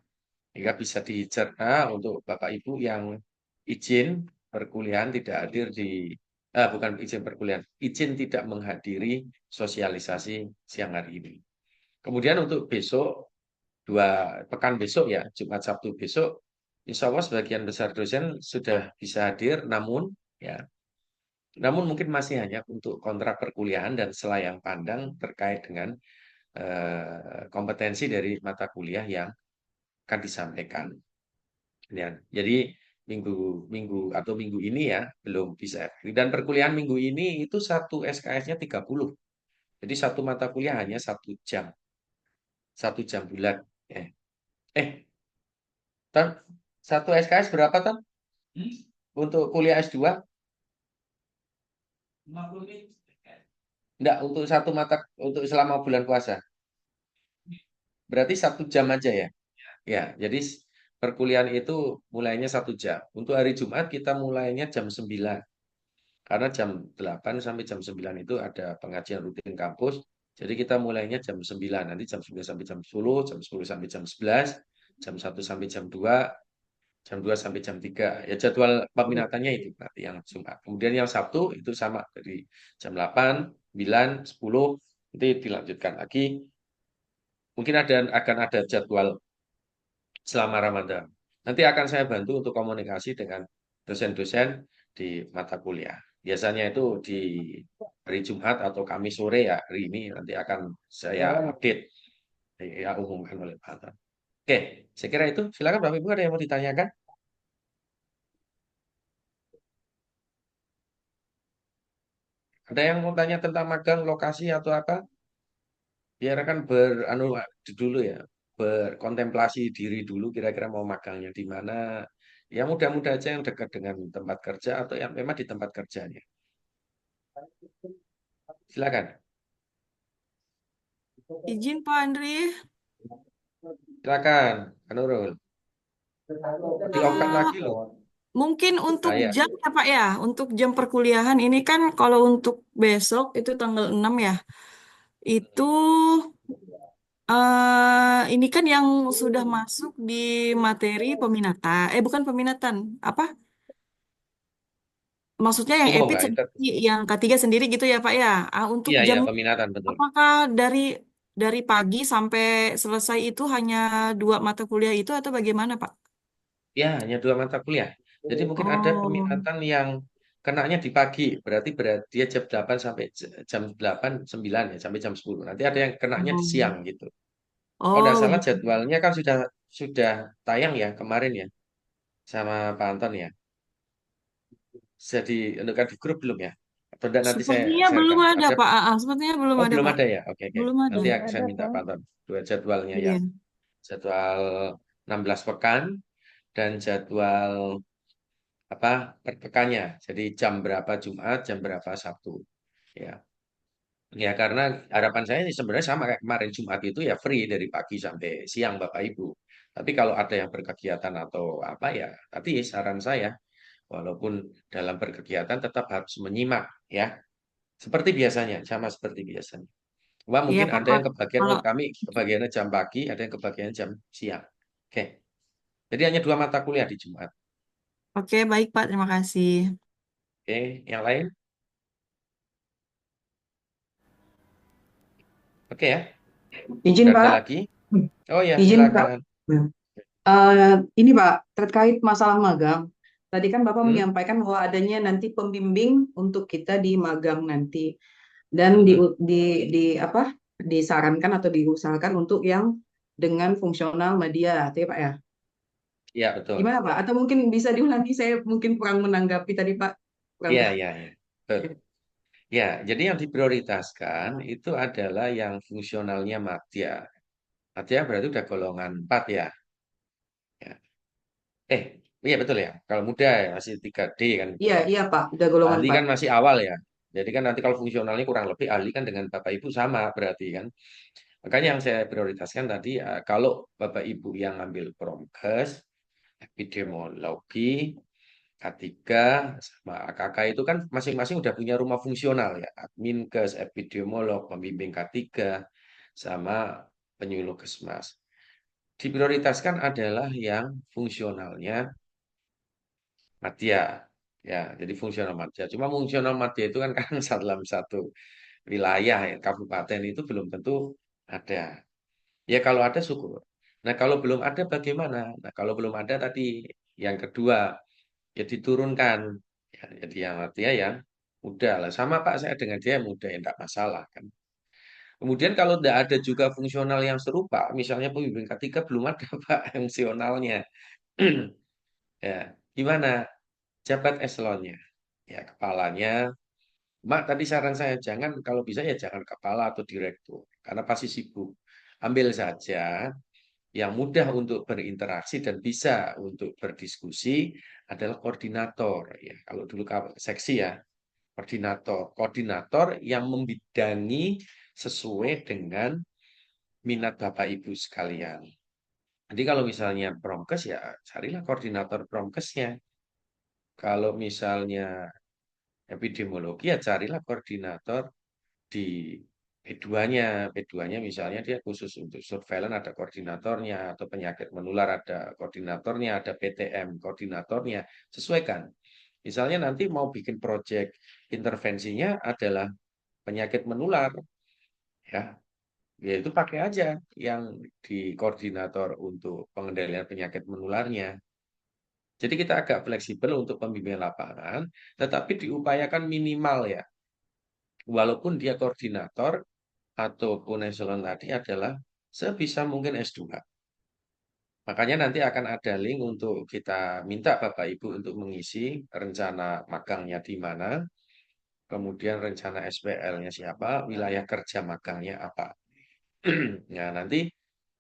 Jika bisa dicerna untuk Bapak Ibu yang izin perkuliahan tidak hadir bukan izin perkuliahan, izin tidak menghadiri sosialisasi siang hari ini. Kemudian untuk besok, 2 pekan besok ya, Jumat Sabtu besok, insya Allah sebagian besar dosen sudah bisa hadir, namun mungkin masih hanya untuk kontrak perkuliahan dan selayang pandang terkait dengan kompetensi dari mata kuliah yang akan disampaikan. Ya, jadi minggu minggu atau minggu ini ya belum bisa. Dan perkuliahan minggu ini itu satu SKS-nya 30. Jadi satu mata kuliah hanya 1 jam, 1 jam bulat. Eh, eh, Tan, satu SKS berapa Tan? Untuk kuliah S2? Enggak, untuk satu mata untuk selama bulan puasa. Berarti 1 jam aja ya. Ya, jadi perkuliahan itu mulainya 1 jam. Untuk hari Jumat kita mulainya jam 9. Karena jam 8 sampai jam 9 itu ada pengajian rutin kampus. Jadi kita mulainya jam 9. Nanti jam 9 sampai jam 10, jam 10 sampai jam 11, jam 1 sampai jam 2, jam 2 sampai jam 3. Ya jadwal peminatannya itu nanti yang Jumat. Kemudian yang Sabtu itu sama dari jam 8, 9, 10 nanti dilanjutkan lagi. Mungkin akan ada jadwal selama Ramadan. Nanti akan saya bantu untuk komunikasi dengan dosen-dosen di mata kuliah. Biasanya itu di hari Jumat atau Kamis sore ya, hari ini nanti akan saya update, ya umumkan oleh Pak Anton. Oke, saya kira itu. Silakan Bapak Ibu ada yang mau ditanyakan? Ada yang mau tanya tentang magang, lokasi atau apa? Biar kan dulu ya, berkontemplasi diri dulu kira-kira mau magangnya di mana. Ya mudah-mudah aja yang dekat dengan tempat kerja atau yang memang di tempat kerjanya. Silakan. Izin Pak Andri, Silakan, Kak Nurul. Di off-kan eh, lagi loh. mungkin untuk Saya. jam ya Pak ya, untuk jam perkuliahan ini kan kalau untuk besok itu tanggal 6 ya, itu ini kan yang sudah masuk di materi peminatan, bukan peminatan, apa? Maksudnya yang Umum EPIT lah, sendiri, yang ketiga sendiri gitu ya Pak ya. Untuk iya, iya, jamnya, peminatan betul. apakah dari pagi sampai selesai itu hanya 2 mata kuliah itu atau bagaimana Pak? Ya, hanya 2 mata kuliah. Jadi mungkin ada Oh. peminatan yang kenanya di pagi, berarti dia jam 8 sampai jam 8 9 ya, sampai jam 10. Nanti ada yang kenanya di Oh, siang gitu. Kalau oh tidak salah begitu. jadwalnya kan sudah tayang ya kemarin ya sama Pak Anton ya. Jadi diunduhkan di grup belum ya? Atau enggak nanti saya Sepertinya belum sharekan. ada Ada. Pak. Sepertinya belum Oh, ada belum Pak. ada ya. Oke, oke. Belum ada. Nanti Belum saya ada, minta Pak. Pak Anton dua jadwalnya ya. Iya. Jadwal 16 pekan dan jadwal apa per pekannya. Jadi jam berapa Jumat, jam berapa Sabtu. Ya. Ya karena harapan saya ini sebenarnya sama kayak kemarin Jumat itu ya free dari pagi sampai siang Bapak Ibu. Tapi kalau ada yang berkegiatan atau apa ya, tapi saran saya walaupun dalam berkegiatan tetap harus menyimak ya. Seperti biasanya, sama seperti biasanya. Cuma Iya mungkin Pak. ada yang kebagian Kalau kami kebagiannya jam pagi, ada yang kebagian jam siang. Oke. Jadi hanya 2 mata kuliah di Jumat. oke baik Pak. Terima kasih. Oke, yang lain? Oke ya. Izin Tidak ada Pak, lagi. Oh ya, izin Pak. silakan. Ini Pak, terkait masalah magang. Tadi kan Bapak Hmm? menyampaikan bahwa adanya nanti pembimbing untuk kita di magang nanti, dan Hmm. apa disarankan atau diusahakan untuk yang dengan fungsional media, itu ya Pak ya. Ya, betul. Gimana Pak? Atau mungkin bisa diulangi? Saya mungkin kurang menanggapi tadi Pak. Kurang Ya, paham. ya, ya. Betul. Ya, jadi yang diprioritaskan itu adalah yang fungsionalnya madya. Madya berarti udah golongan 4 ya. Ya. Eh, iya betul ya. Kalau muda ya masih 3D kan itu Iya, kan. iya Pak, udah golongan Ahli 4. kan masih awal ya. Jadi kan nanti kalau fungsionalnya kurang lebih ahli kan dengan Bapak Ibu sama berarti kan. Makanya yang saya prioritaskan tadi, kalau Bapak Ibu yang ambil Promkes, epidemiologi, K3, sama AKK itu kan masing-masing udah punya rumah fungsional ya. Adminkes, epidemiolog, pembimbing K3, sama penyuluh kesmas. Diprioritaskan adalah yang fungsionalnya Madya. Ya, jadi fungsional Madya. Cuma fungsional Madya itu kan kan dalam satu wilayah ya, kabupaten itu belum tentu ada. Ya kalau ada syukur. Nah kalau belum ada bagaimana? Nah kalau belum ada tadi yang kedua ya diturunkan. Ya, jadi yang artinya yang muda lah. Sama Pak saya dengan dia muda ya enggak masalah kan. Kemudian kalau tidak ada juga fungsional yang serupa, misalnya pembimbing K3 belum ada Pak fungsionalnya. Ya, gimana? Jabat eselonnya. Ya, kepalanya. Mak, tadi saran saya jangan kalau bisa ya jangan kepala atau direktur karena pasti sibuk. Ambil saja yang mudah untuk berinteraksi dan bisa untuk berdiskusi adalah koordinator ya. Kalau dulu seksi ya, koordinator yang membidangi sesuai dengan minat Bapak Ibu sekalian. Jadi kalau misalnya promkes ya carilah koordinator promkesnya. Kalau misalnya epidemiologi ya carilah koordinator di P2-nya. P2-nya misalnya dia khusus untuk surveillance ada koordinatornya, atau penyakit menular ada koordinatornya, ada PTM koordinatornya. Sesuaikan. Misalnya nanti mau bikin proyek intervensinya adalah penyakit menular, ya, ya itu pakai aja yang di koordinator untuk pengendalian penyakit menularnya. Jadi kita agak fleksibel untuk pembimbingan lapangan, tetapi diupayakan minimal ya, walaupun dia koordinator ataupun eselon tadi adalah sebisa mungkin S2. Makanya nanti akan ada link untuk kita minta Bapak Ibu untuk mengisi rencana magangnya di mana, kemudian rencana SPL-nya siapa, wilayah kerja magangnya apa. Ya, nanti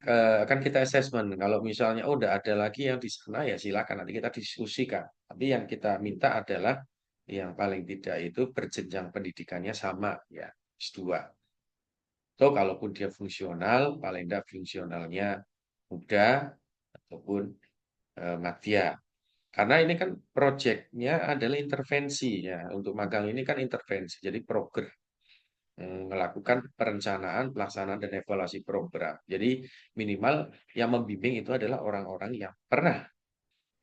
akan kita assessment. Kalau misalnya, oh, udah ada lagi yang di sana, ya silakan nanti kita diskusikan. Tapi yang kita minta adalah yang paling tidak itu berjenjang pendidikannya sama, ya, S2. Atau kalaupun dia fungsional, paling tidak fungsionalnya muda ataupun madya. Karena ini kan proyeknya adalah intervensi ya. Untuk magang ini kan intervensi, jadi program melakukan perencanaan, pelaksanaan dan evaluasi program. Jadi minimal yang membimbing itu adalah orang-orang yang pernah.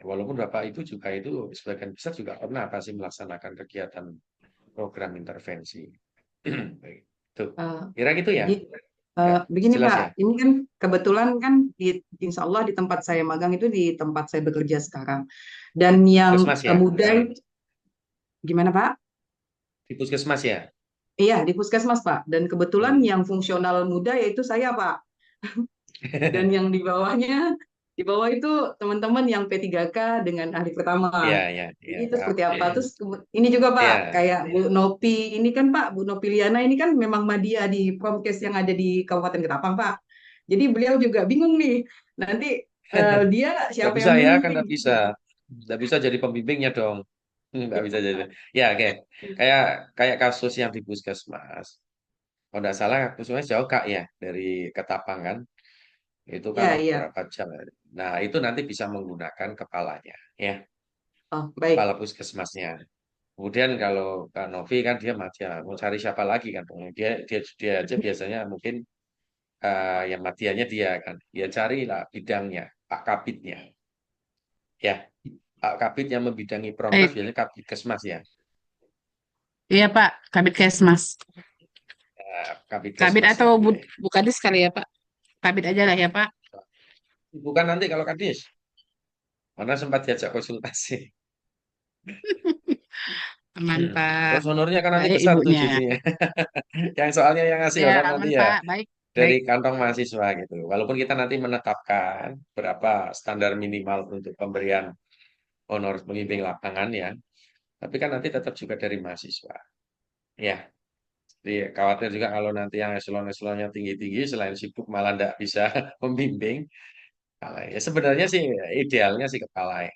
Walaupun Bapak itu juga itu sebagian besar juga pernah pasti melaksanakan kegiatan program intervensi. Baik. Tuh. Eh, Kira gitu ya? Jadi, Ya, begini jelas Pak, ya? ini kan kebetulan kan insya Allah di tempat saya magang itu di tempat saya bekerja sekarang. Dan yang Puskesmas ya muda, sekarang. gimana Pak? Di puskesmas ya. Iya, di puskesmas Pak. Dan kebetulan Hmm. yang fungsional muda yaitu saya Pak. Dan yang di bawah itu teman-teman yang P3K dengan ahli pertama. Iya, iya, Jadi iya. itu Paham. seperti apa? Terus ini juga Pak, Iya. kayak Bu Nopi, ini kan Pak, Bu Nopi Liana ini kan memang Madia di Promkes yang ada di Kabupaten Ketapang Pak. Jadi beliau juga bingung nih, nanti dia Nggak siapa bisa yang ya, kan bimbing? nggak bisa. Nggak bisa jadi pembimbingnya dong. Nggak bisa jadi. Ya, oke. Kayak kayak kasus yang di puskesmas. Kalau nggak salah, puskesmas jauh Kak ya dari Ketapang kan. Itu kan Ya, iya. berapa jam ya. Nah, itu nanti bisa menggunakan kepalanya. Ya, Oh, kepala baik. puskesmasnya. Kemudian kalau Kak Novi kan dia masih mau cari siapa lagi kan. Dia dia dia aja biasanya mungkin yang matiannya dia kan. Dia carilah bidangnya, Pak Kabitnya. Ya, Pak Kabit yang membidangi Promkes Baik, biasanya Kabit Kesmas ya. iya Pak, Kabit Kesmas. Kabit Kabit Kesmas atau ya. Bu Kadis kali ya Pak? Kabit aja lah ya Pak. Bukan nanti kalau Kadis. Mana sempat diajak konsultasi. Aman Pak. Terus honornya kan nanti Baik besar tuh Ibunya. jadinya. Yang soalnya yang ngasih Ya honor nanti aman ya Pak, baik. dari Baik. kantong mahasiswa gitu. Walaupun kita nanti menetapkan berapa standar minimal untuk pemberian honor pembimbing lapangan ya. Tapi kan nanti tetap juga dari mahasiswa. Ya, jadi khawatir juga kalau nanti yang eselon-eselonnya tinggi-tinggi selain sibuk malah tidak bisa membimbing. Ya sebenarnya sih idealnya sih kepala ya.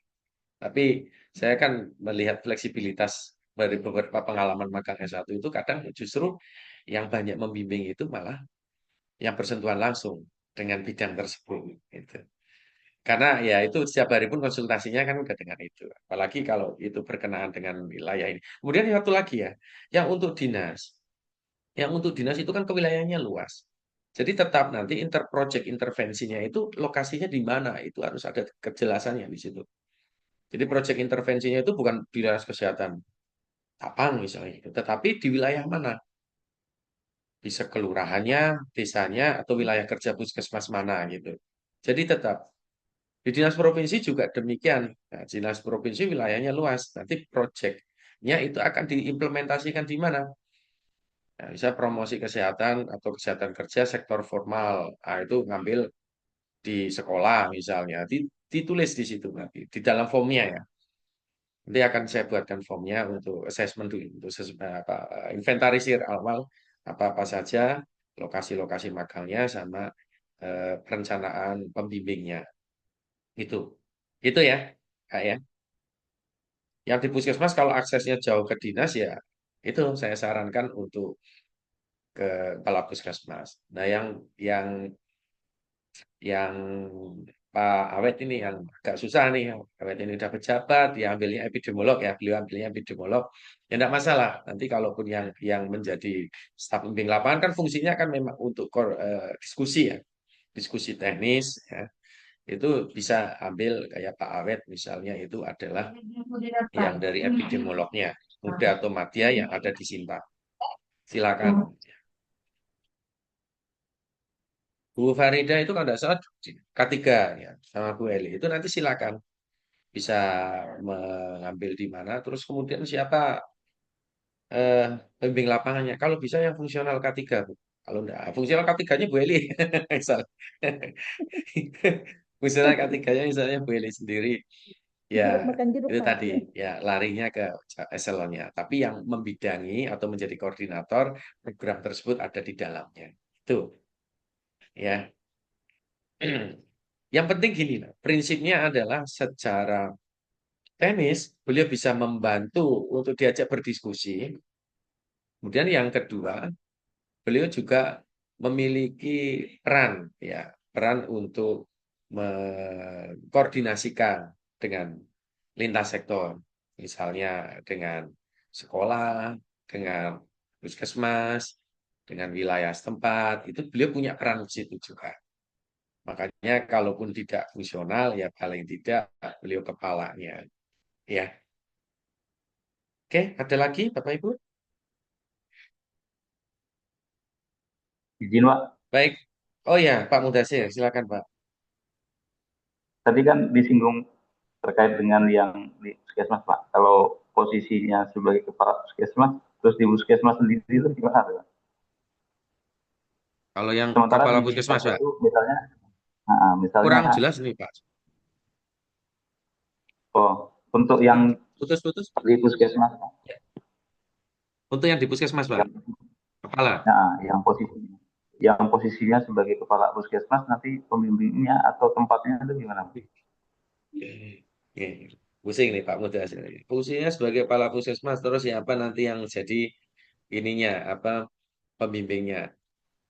Tapi saya kan melihat fleksibilitas dari beberapa pengalaman magang S1 itu kadang justru yang banyak membimbing itu malah yang bersentuhan langsung dengan bidang tersebut. Gitu. Karena ya itu setiap hari pun konsultasinya kan udah dengan itu. Apalagi kalau itu berkenaan dengan wilayah ini. Kemudian yang satu lagi ya, yang untuk dinas. Yang untuk dinas itu kan kewilayahannya luas. Jadi tetap nanti interproject intervensinya itu lokasinya di mana, itu harus ada kejelasannya di situ. Jadi proyek intervensinya itu bukan di dinas kesehatan Tapang misalnya, tetapi di wilayah mana? Bisa kelurahannya, desanya, atau wilayah kerja puskesmas mana gitu. Jadi tetap di dinas provinsi juga demikian. Nah, dinas provinsi wilayahnya luas. Nanti proyeknya itu akan diimplementasikan di mana? Nah, bisa promosi kesehatan atau kesehatan kerja sektor formal. Nah, itu ngambil di sekolah misalnya. Ditulis di situ nanti di dalam formnya ya. Nanti akan saya buatkan formnya untuk assessment dulu, untuk inventarisir awal apa-apa saja lokasi-lokasi magangnya sama perencanaan pembimbingnya. Itu. Itu ya, Kak ya. Yang di puskesmas kalau aksesnya jauh ke dinas ya itu saya sarankan untuk ke kepala puskesmas. Nah, yang yang Pak Awet ini yang agak susah nih, Awet ini udah pejabat, dia ambilnya epidemiolog ya, beliau ambilnya epidemiolog, ya enggak masalah. Nanti kalaupun yang menjadi staf pembimbing lapangan kan fungsinya kan memang untuk diskusi ya, diskusi teknis ya, itu bisa ambil kayak Pak Awet misalnya itu adalah yang dari epidemiolognya, muda atau madya yang ada di Sinta. Silakan. Bu Farida itu kalau tidak salah K3 ya, sama Bu Eli. Itu nanti silakan bisa mengambil di mana. Terus kemudian siapa eh, pembimbing lapangannya. Kalau bisa yang fungsional K3, Bu. Kalau enggak, fungsional K3-nya Bu Eli. Misal. Fungsional K3-nya misalnya Bu Eli sendiri. Ya, Jeruk makan jeruk, itu Pak. tadi. Ya, larinya ke eselonnya. Tapi yang membidangi atau menjadi koordinator program tersebut ada di dalamnya. Itu. Ya. Yang penting gini, nah, prinsipnya adalah secara teknis beliau bisa membantu untuk diajak berdiskusi. Kemudian yang kedua, beliau juga memiliki peran ya, peran untuk mengkoordinasikan dengan lintas sektor, misalnya dengan sekolah, dengan puskesmas, dengan wilayah setempat, itu beliau punya peran di situ juga. Makanya kalaupun tidak fungsional ya paling tidak beliau kepalanya. Ya, oke, ada lagi Bapak Ibu? Izin Pak, Baik. Oh ya, Pak Mudasir, silakan Pak. tadi kan disinggung terkait dengan yang di puskesmas Pak. Kalau posisinya sebagai kepala puskesmas, terus di puskesmas sendiri itu gimana Pak? Kalau yang Sementara kepala di puskesmas dinas Pak, itu misalnya, misalnya, kurang jelas nih Pak. oh, untuk yang Putus-putus. di puskesmas, Untuk yang di puskesmas Pak, yang, kepala. yang posisinya sebagai kepala puskesmas nanti pembimbingnya atau tempatnya itu gimana Pak? Oke. Pusing nih Pak Mudasir. Fungsinya sebagai kepala puskesmas terus siapa nanti yang jadi ininya apa pembimbingnya,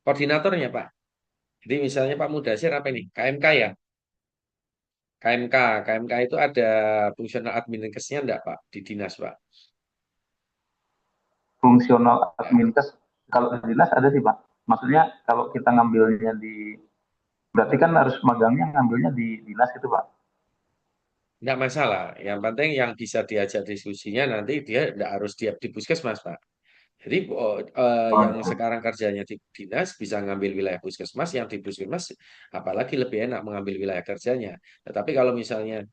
koordinatornya Pak. Jadi misalnya Pak Mudasir apa ini? KMK ya? KMK, KMK itu ada fungsional adminkesnya enggak Pak di dinas Pak? Fungsional adminkes, kalau di dinas ada sih Pak. Maksudnya kalau kita ngambilnya berarti kan harus magangnya ngambilnya di dinas itu Pak. Enggak masalah. Yang penting yang bisa diajak diskusinya nanti dia enggak harus dia di puskesmas Pak. Jadi yang Oh, sekarang kerjanya di dinas bisa ngambil wilayah puskesmas, yang di puskesmas apalagi lebih enak mengambil wilayah kerjanya. Tetapi kalau misalnya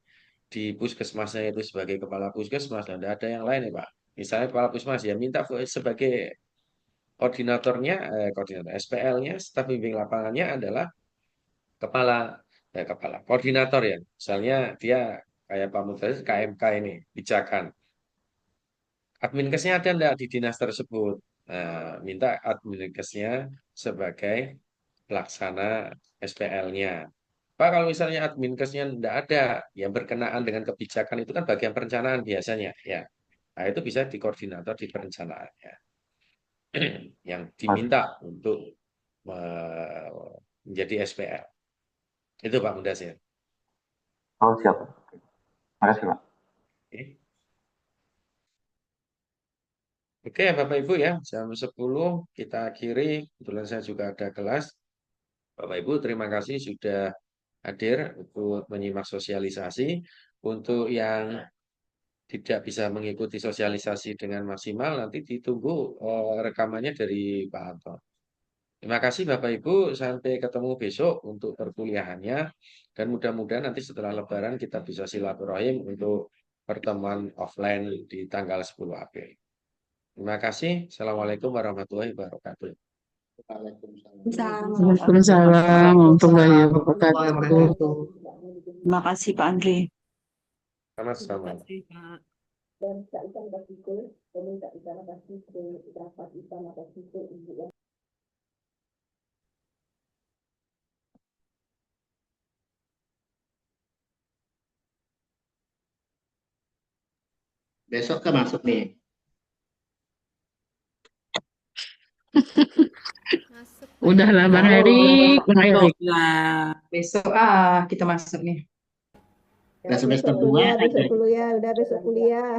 di puskesmasnya itu sebagai kepala puskesmas, dan tidak ada yang lain ya Pak. Misalnya kepala puskesmas ya minta sebagai koordinatornya, koordinator SPL-nya, staf bimbing lapangannya adalah kepala, kepala koordinator ya. Misalnya dia kayak Pak Mutasi KMK ini, pijakan. Adminkesnya ada enggak di dinas tersebut? Nah, minta adminkesnya sebagai pelaksana SPL-nya. Pak, kalau misalnya adminkesnya enggak ada, yang berkenaan dengan kebijakan itu kan bagian perencanaan biasanya, ya. Nah, itu bisa dikoordinator di perencanaannya. Yang Mas, diminta untuk menjadi SPL. Itu Pak Mudasir. Oh, siap. Oke. Makasih, Pak. Oke. Oke, Bapak Ibu ya, jam 10 kita akhiri. Kebetulan saya juga ada kelas. Bapak Ibu, terima kasih sudah hadir untuk menyimak sosialisasi. Untuk yang tidak bisa mengikuti sosialisasi dengan maksimal, nanti ditunggu rekamannya dari Pak Anton. Terima kasih Bapak Ibu, sampai ketemu besok untuk perkuliahannya. Dan mudah-mudahan nanti setelah Lebaran kita bisa silaturahim untuk pertemuan offline di tanggal 10 April. Terima kasih. Assalamualaikum warahmatullahi wabarakatuh. Waalaikumsalam warahmatullahi wabarakatuh. Terima kasih Pak Andri. Sama-sama. Dan Kak Isan kasih ke, dan Kak Isan kasih ke, rapat Isan kasih ke Ibu ya. Besok kan masuk nih. Udahlah Bang Erik, Bang Erik. Besok kita masuk nih. Udah semester besok 2 kuliah, aja. besok kuliah, udah besok kuliah.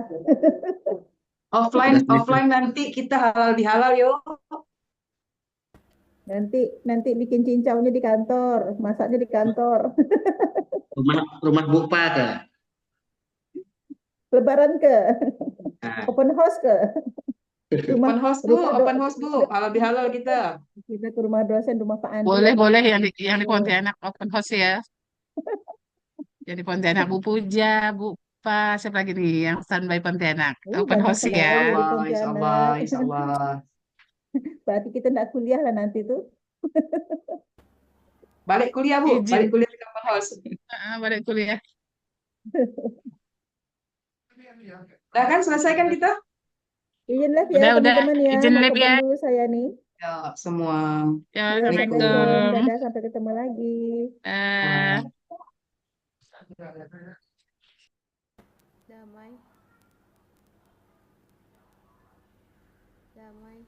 Offline Udah semester. offline nanti kita halal bihalal yuk. Nanti bikin cincaunya di kantor, masaknya di kantor. Rumah Bupa ke. Lebaran ke, Nah, open house ke, rumah Open house Bu, rumah open house Bu, halal bihalal kita. kita ke rumah dosen, rumah Pak Andri. Boleh yang di Pontianak open house ya. Yang di Pontianak Bu Puja, Bu Pa, siapa lagi nih yang standby Pontianak? Open Banyak house sekali ya. di Insya Pontianak. Allah, insya Allah. Berarti kita nggak kuliah lah nanti tuh. Balik kuliah Bu, Izin. balik kuliah di open house. Balik kuliah. Udah kan selesai kan kita? Izin live ya Udah. teman-teman ya. Izin Mau live ke bank ya. dulu saya nih. Ya, semua. Ya, Ya, Assalamualaikum. Assalamualaikum. Dadah, sampai ketemu lagi. Damai.